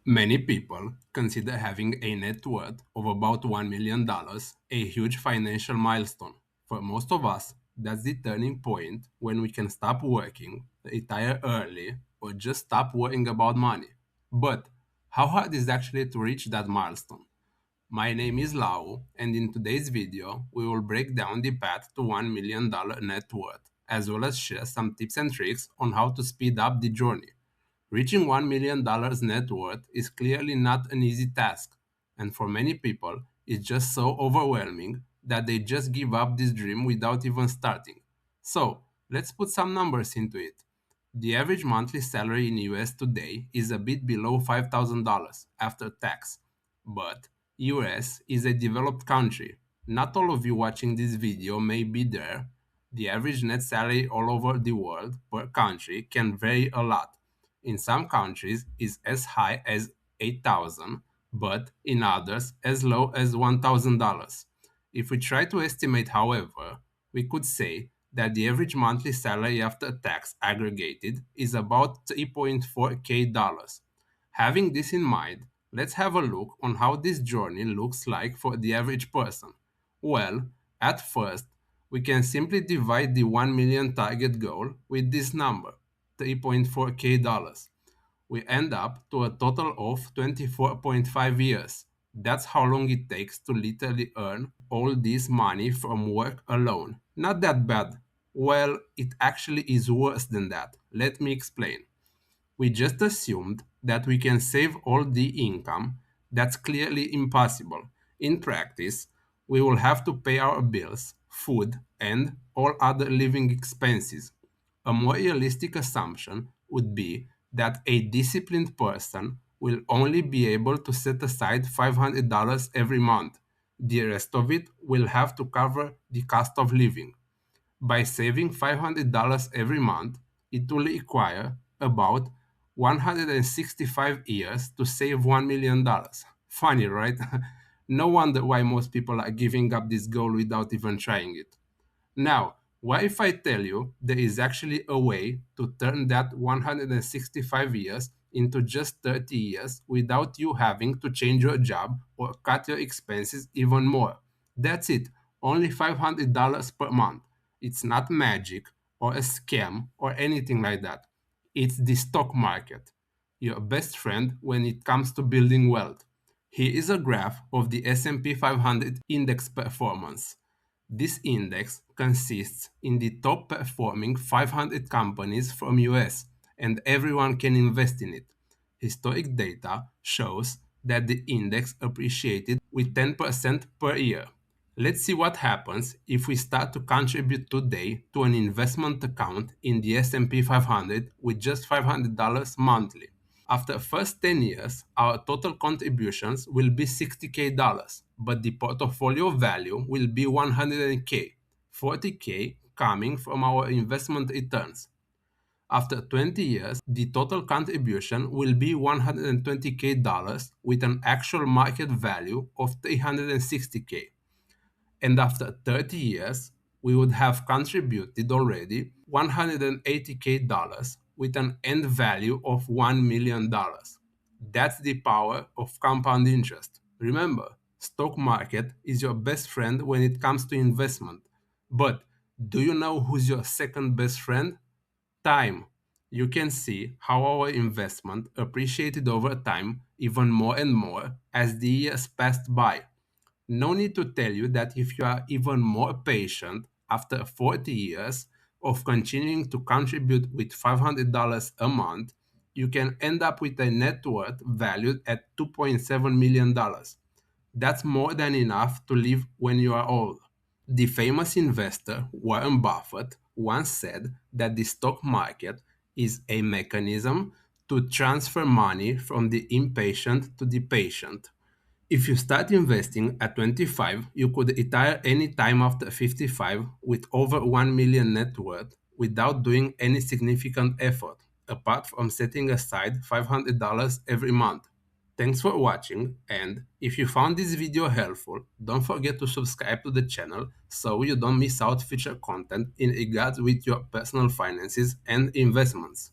Many people consider having a net worth of about $1 million a huge financial milestone. For most of us, that's the turning point when we can stop working, retire early, or just stop worrying about money. But how hard is it actually to reach that milestone? My name is Lau, and in today's video, we will break down the path to $1 million net worth, as well as share some tips and tricks on how to speed up the journey. Reaching $1 million net worth is clearly not an easy task, and for many people, it's just so overwhelming that they just give up this dream without even starting. So, let's put some numbers into it. The average monthly salary in US today is a bit below $5,000 after tax, but US is a developed country. Not all of you watching this video may be there. The average net salary all over the world per country can vary a lot. In some countries is as high as 8,000, but in others as low as $1,000. If we try to estimate, however, we could say that the average monthly salary after tax aggregated is about 3.4k dollars. Having this in mind, let's have a look on how this journey looks like for the average person. Well, at first, we can simply divide the 1 million target goal with this number, 3.4k dollars. We end up to a total of 24.5 years. That's how long it takes to literally earn all this money from work alone. Not that bad. Well, it actually is worse than that. Let me explain. We just assumed that we can save all the income. That's clearly impossible. In practice, we will have to pay our bills, food, and all other living expenses. A more realistic assumption would be that a disciplined person will only be able to set aside $500 every month. The rest of it will have to cover the cost of living. By saving $500 every month, it will require about 165 years to save $1 million. Funny, right? No wonder why most people are giving up this goal without even trying it. Now, what if I tell you there is actually a way to turn that 165 years into just 30 years without you having to change your job or cut your expenses even more? That's it, only $500 per month. It's not magic or a scam or anything like that. It's the stock market, your best friend when it comes to building wealth. Here is a graph of the S&P 500 index performance. This index consists in the top performing 500 companies from US, and everyone can invest in it. Historic data shows that the index appreciated with 10% per year. Let's see what happens if we start to contribute today to an investment account in the S&P 500 with just $500 monthly. After the first 10 years, our total contributions will be $60k, but the portfolio value will be 100k, 40k coming from our investment returns. After 20 years, the total contribution will be $120k with an actual market value of 360k. And after 30 years, we would have contributed already $180k with an end value of $1 million. That's the power of compound interest. Remember, stock market is your best friend when it comes to investment. But do you know who's your second best friend? Time. You can see how our investment appreciated over time even more and more as the years passed by. No need to tell you that if you are even more patient after 40 years of continuing to contribute with $500 a month, you can end up with a net worth valued at $2.7 million. That's more than enough to live when you are old. The famous investor Warren Buffett once said that the stock market is a mechanism to transfer money from the impatient to the patient. If you start investing at 25, you could retire any time after 55 with over 1 million net worth without doing any significant effort, apart from setting aside $500 every month. Thanks for watching, and if you found this video helpful, don't forget to subscribe to the channel so you don't miss out future content in regards with your personal finances and investments.